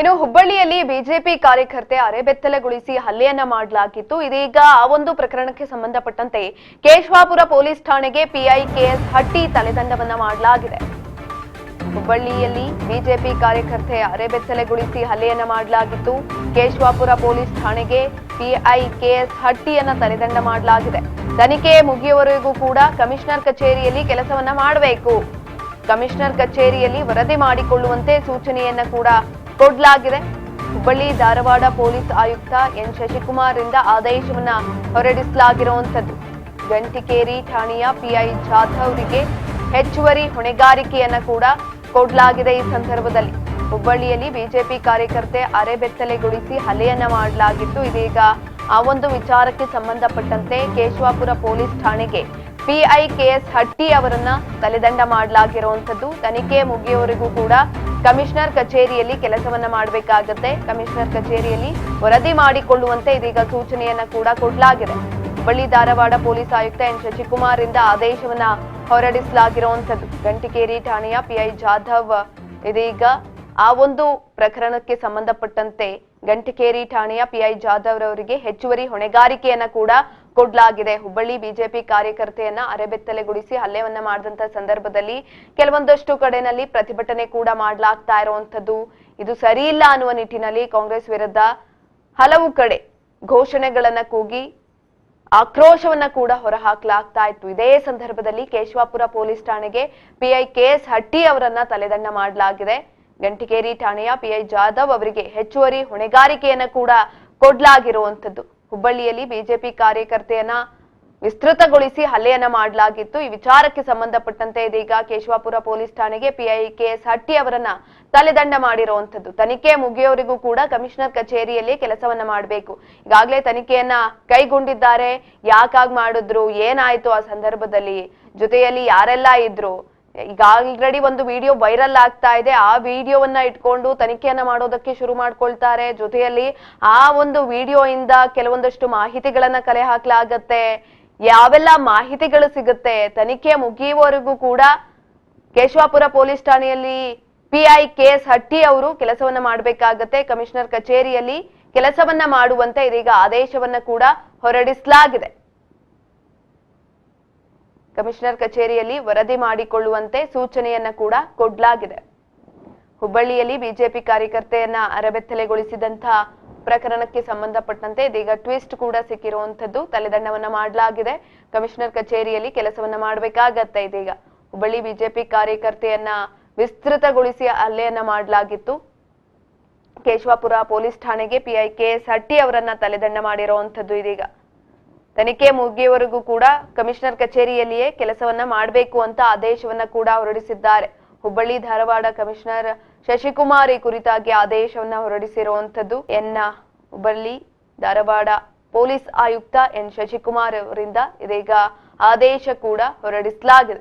ಇನ್ನು ಹುಬ್ಬಳ್ಳಿಯಲ್ಲಿ ಬಿಜೆಪಿ ಕಾರ್ಯಕರ್ತೆ ಅರೆಬೆತ್ತಲೆಗೊಳಿಸಿ ಹಲ್ಲೆಯನ್ನ ಮಾಡಲಾಗಿತ್ತು. ಇದೀಗ ಆ ಒಂದು ಪ್ರಕರಣಕ್ಕೆ ಸಂಬಂಧಪಟ್ಟಂತೆ ಕೇಶವಾಪುರ ಪೊಲೀಸ್ ಠಾಣೆಗೆ ಪಿಐಕೆಎಸ್ ಹಟ್ಟಿ ತಲೆದಂಡವನ್ನ ಮಾಡಲಾಗಿದೆ. ಹುಬ್ಬಳ್ಳಿಯಲ್ಲಿ ಬಿಜೆಪಿ ಕಾರ್ಯಕರ್ತೆ ಅರೆಬೆತ್ತಲೆಗೊಳಿಸಿ ಹಲ್ಲೆಯನ್ನ ಮಾಡಲಾಗಿತ್ತು. ಕೇಶವಾಪುರ ಪೊಲೀಸ್ ಠಾಣೆಗೆ ಪಿಐಕೆಎಸ್ ಹಟ್ಟಿಯನ್ನ ತಲೆದಂಡ ಮಾಡಲಾಗಿದೆ. ತನಿಖೆ ಮುಗಿಯುವವರೆಗೂ ಕೂಡ ಕಮಿಷನರ್ ಕಚೇರಿಯಲ್ಲಿ ಕೆಲಸವನ್ನ ಮಾಡಬೇಕು. ಕಮಿಷನರ್ ಕಚೇರಿಯಲ್ಲಿ ವರದಿ ಮಾಡಿಕೊಳ್ಳುವಂತೆ ಸೂಚನೆಯನ್ನ ಕೂಡ ಕೊಡಲಾಗಿದೆ. ಹುಬ್ಬಳ್ಳಿ ಧಾರವಾಡ ಪೊಲೀಸ್ ಆಯುಕ್ತ ಎನ್ ಶಶಿಕುಮಾರ್ ರಿಂದ ಆದೇಶವನ್ನ ಹೊರಡಿಸಲಾಗಿರುವಂತದ್ದು. ಗಂಟಿಕೇರಿ ಠಾಣೆಯ ಪಿಐ ಜಾಧವ್ ಅವರಿಗೆ ಹೆಚ್ಚುವರಿ ಹೊಣೆಗಾರಿಕೆಯನ್ನ ಕೂಡ ಕೊಡಲಾಗಿದೆ. ಈ ಸಂದರ್ಭದಲ್ಲಿ ಹುಬ್ಬಳ್ಳಿಯಲ್ಲಿ ಬಿಜೆಪಿ ಕಾರ್ಯಕರ್ತೆ ಅರೆಬೆತ್ತಲೆಗೊಳಿಸಿ ಹಲ್ಲೆಯನ್ನ ಮಾಡಲಾಗಿತ್ತು. ಇದೀಗ ಆ ಒಂದು ವಿಚಾರಕ್ಕೆ ಸಂಬಂಧಪಟ್ಟಂತೆ ಕೇಶವಾಪುರ ಪೊಲೀಸ್ ಠಾಣೆಗೆ ಪಿಐಕೆಎಸ್ ಹಟ್ಟಿ ಅವರನ್ನ ತಲೆದಂಡ ಮಾಡಲಾಗಿರುವಂತದ್ದು. ತನಿಖೆ ಮುಗಿಯುವವರೆಗೂ ಕೂಡ ಕಮಿಷನರ್ ಕಚೇರಿಯಲ್ಲಿ ಕೆಲಸವನ್ನ ಮಾಡಬೇಕಾಗುತ್ತೆ. ಕಮಿಷನರ್ ಕಚೇರಿಯಲ್ಲಿ ವರದಿ ಮಾಡಿಕೊಳ್ಳುವಂತೆ ಇದೀಗ ಸೂಚನೆಯನ್ನ ಕೂಡ ಕೊಡಲಾಗಿದೆ. ಹುಬ್ಬಳ್ಳಿ ಧಾರವಾಡ ಪೊಲೀಸ್ ಆಯುಕ್ತ ಎನ್ ಶಶಿಕುಮಾರ್ ರಿಂದ ಆದೇಶವನ್ನ ಹೊರಡಿಸಲಾಗಿರುವಂತದ್ದು. ಗಂಟಿಕೇರಿ ಠಾಣೆಯ ಪಿಐ ಜಾಧವ್ ಇದೀಗ ಆ ಒಂದು ಪ್ರಕರಣಕ್ಕೆ ಸಂಬಂಧಪಟ್ಟಂತೆ ಗಂಟಿಕೇರಿ ಠಾಣೆಯ ಪಿಐ ಜಾಧವ್ ರವರಿಗೆ ಹೆಚ್ಚುವರಿ ಹೊಣೆಗಾರಿಕೆಯನ್ನ ಕೂಡ ಕೊಡಲಾಗಿದೆ. ಹುಬ್ಬಳ್ಳಿ ಬಿಜೆಪಿ ಕಾರ್ಯಕರ್ತೆಯನ್ನ ಅರೆಬೆತ್ತಲೆಗೊಳಿಸಿ ಹಲ್ಲೆಯನ್ನ ಮಾಡಿದಂತ ಸಂದರ್ಭದಲ್ಲಿ ಕೆಲವೊಂದಷ್ಟು ಕಡೆನಲ್ಲಿ ಪ್ರತಿಭಟನೆ ಕೂಡ ಮಾಡಲಾಗ್ತಾ ಇರುವಂತದ್ದು. ಇದು ಸರಿ ಇಲ್ಲ ಅನ್ನುವ ನಿಟ್ಟಿನಲ್ಲಿ ಕಾಂಗ್ರೆಸ್ ವಿರುದ್ಧ ಹಲವು ಕಡೆ ಘೋಷಣೆಗಳನ್ನ ಕೂಗಿ ಆಕ್ರೋಶವನ್ನ ಕೂಡ ಹೊರಹಾಕಲಾಗ್ತಾ ಇತ್ತು. ಇದೇ ಸಂದರ್ಭದಲ್ಲಿ ಕೇಶವಾಪುರ ಪೊಲೀಸ್ ಠಾಣೆಗೆ ಪಿಐಕೆಎಸ್ ಹಟ್ಟಿ ಅವರನ್ನ ತಲೆದಂಡ ಮಾಡಲಾಗಿದೆ. ಗಂಟಿಕೇರಿ ಠಾಣೆಯ ಪಿಐ ಜಾಧವ್ ಅವರಿಗೆ ಹೆಚ್ಚುವರಿ ಹೊಣೆಗಾರಿಕೆಯನ್ನ ಕೂಡ ಕೊಡಲಾಗಿರುವಂತದ್ದು. ಹುಬ್ಬಳ್ಳಿಯಲ್ಲಿ ಬಿಜೆಪಿ ಕಾರ್ಯಕರ್ತೆಯನ್ನ ವಿಸ್ತೃತಗೊಳಿಸಿ ಹಲ್ಲೆಯನ್ನ ಮಾಡಲಾಗಿತ್ತು. ಈ ವಿಚಾರಕ್ಕೆ ಸಂಬಂಧಪಟ್ಟಂತೆ ಇದೀಗ ಕೇಶವಾಪುರ ಪೊಲೀಸ್ ಠಾಣೆಗೆ ಪಿಐಕೆಎಸ್ ಹಟ್ಟಿ ಅವರನ್ನ ತಲೆದಂಡ ಮಾಡಿರುವಂತದ್ದು. ತನಿಖೆ ಮುಗಿಯೋವರೆಗೂ ಕೂಡ ಕಮಿಷನರ್ ಕಚೇರಿಯಲ್ಲಿ ಕೆಲಸವನ್ನ ಮಾಡಬೇಕು. ಈಗಾಗಲೇ ತನಿಖೆಯನ್ನ ಕೈಗೊಂಡಿದ್ದಾರೆ. ಯಾಕಾಗ್ ಮಾಡಿದ್ರು, ಏನಾಯ್ತು ಆ ಸಂದರ್ಭದಲ್ಲಿ, ಜೊತೆಯಲ್ಲಿ ಯಾರೆಲ್ಲ ಇದ್ರು, ಈಗ ಆಲ್ರೆಡಿ ಒಂದು ವಿಡಿಯೋ ವೈರಲ್ ಆಗ್ತಾ ಇದೆ. ಆ ವಿಡಿಯೋವನ್ನ ಇಟ್ಕೊಂಡು ತನಿಖೆಯನ್ನ ಮಾಡೋದಕ್ಕೆ ಶುರು ಮಾಡ್ಕೊಳ್ತಾರೆ. ಜೊತೆಯಲ್ಲಿ ಆ ಒಂದು ವಿಡಿಯೋ ಇಂದ ಕೆಲವೊಂದಷ್ಟು ಮಾಹಿತಿಗಳನ್ನ ಕಲೆ ಹಾಕ್ಲಾಗತ್ತೆ. ಯಾವೆಲ್ಲ ಮಾಹಿತಿಗಳು ಸಿಗುತ್ತೆ, ತನಿಖೆ ಮುಗಿಯುವವರೆಗೂ ಕೂಡ ಕೇಶವಾಪುರ ಪೊಲೀಸ್ ಠಾಣೆಯಲ್ಲಿ ಪಿಐಕೆಎಸ್ ಹಟ್ಟಿ ಅವರು ಕೆಲಸವನ್ನ ಮಾಡಬೇಕಾಗತ್ತೆ. ಕಮಿಷನರ್ ಕಚೇರಿಯಲ್ಲಿ ಕೆಲಸವನ್ನ ಮಾಡುವಂತೆ ಇದೀಗ ಆದೇಶವನ್ನ ಕೂಡ ಹೊರಡಿಸಲಾಗಿದೆ. ಕಮಿಷನರ್ ಕಚೇರಿಯಲ್ಲಿ ವರದಿ ಮಾಡಿಕೊಳ್ಳುವಂತೆ ಸೂಚನೆಯನ್ನ ಕೂಡ ಕೊಡಲಾಗಿದೆ. ಹುಬ್ಬಳ್ಳಿಯಲ್ಲಿ ಬಿಜೆಪಿ ಕಾರ್ಯಕರ್ತೆಯನ್ನ ಅರೆಬೆತ್ತಲೆಗೊಳಿಸಿದಂತಹ ಪ್ರಕರಣಕ್ಕೆ ಸಂಬಂಧಪಟ್ಟಂತೆ ಇದೀಗ ಟ್ವಿಸ್ಟ್ ಕೂಡ ಸಿಕ್ಕಿರುವಂತದ್ದು. ತಲೆದಂಡವನ್ನ ಮಾಡಲಾಗಿದೆ. ಕಮಿಷನರ್ ಕಚೇರಿಯಲ್ಲಿ ಕೆಲಸವನ್ನ ಮಾಡಬೇಕಾಗತ್ತೆ. ಇದೀಗ ಹುಬ್ಬಳ್ಳಿ ಬಿಜೆಪಿ ಕಾರ್ಯಕರ್ತೆಯನ್ನ ವಿಸ್ತೃತಗೊಳಿಸಿ ಹಲ್ಲೆಯನ್ನ ಮಾಡಲಾಗಿತ್ತು. ಕೇಶವಾಪುರ ಪೊಲೀಸ್ ಠಾಣೆಗೆ ಪಿಐಕೆಎಸ್ ಹಟ್ಟಿ ಅವರನ್ನ ತಲೆದಂಡ ಮಾಡಿರುವಂತದ್ದು. ಇದೀಗ ತನಿಖೆ ಮುಗಿಯುವವರೆಗೂ ಕೂಡ ಕಮಿಷನರ್ ಕಚೇರಿಯಲ್ಲಿಯೇ ಕೆಲಸವನ್ನ ಮಾಡಬೇಕು ಅಂತ ಆದೇಶವನ್ನ ಕೂಡ ಹೊರಡಿಸಿದ್ದಾರೆ. ಹುಬ್ಬಳ್ಳಿ ಧಾರವಾಡ ಕಮಿಷನರ್ ಶಶಿಕುಮಾರ್ ಈ ಕುರಿತಾಗಿ ಆದೇಶವನ್ನ ಹೊರಡಿಸಿರುವಂತದ್ದು. ಹುಬ್ಬಳ್ಳಿ ಧಾರವಾಡ ಪೊಲೀಸ್ ಆಯುಕ್ತ ಎನ್ ಶಶಿಕುಮಾರ್ ಅವರಿಂದ ಇದೀಗ ಆದೇಶ ಕೂಡ ಹೊರಡಿಸಲಾಗಿದೆ.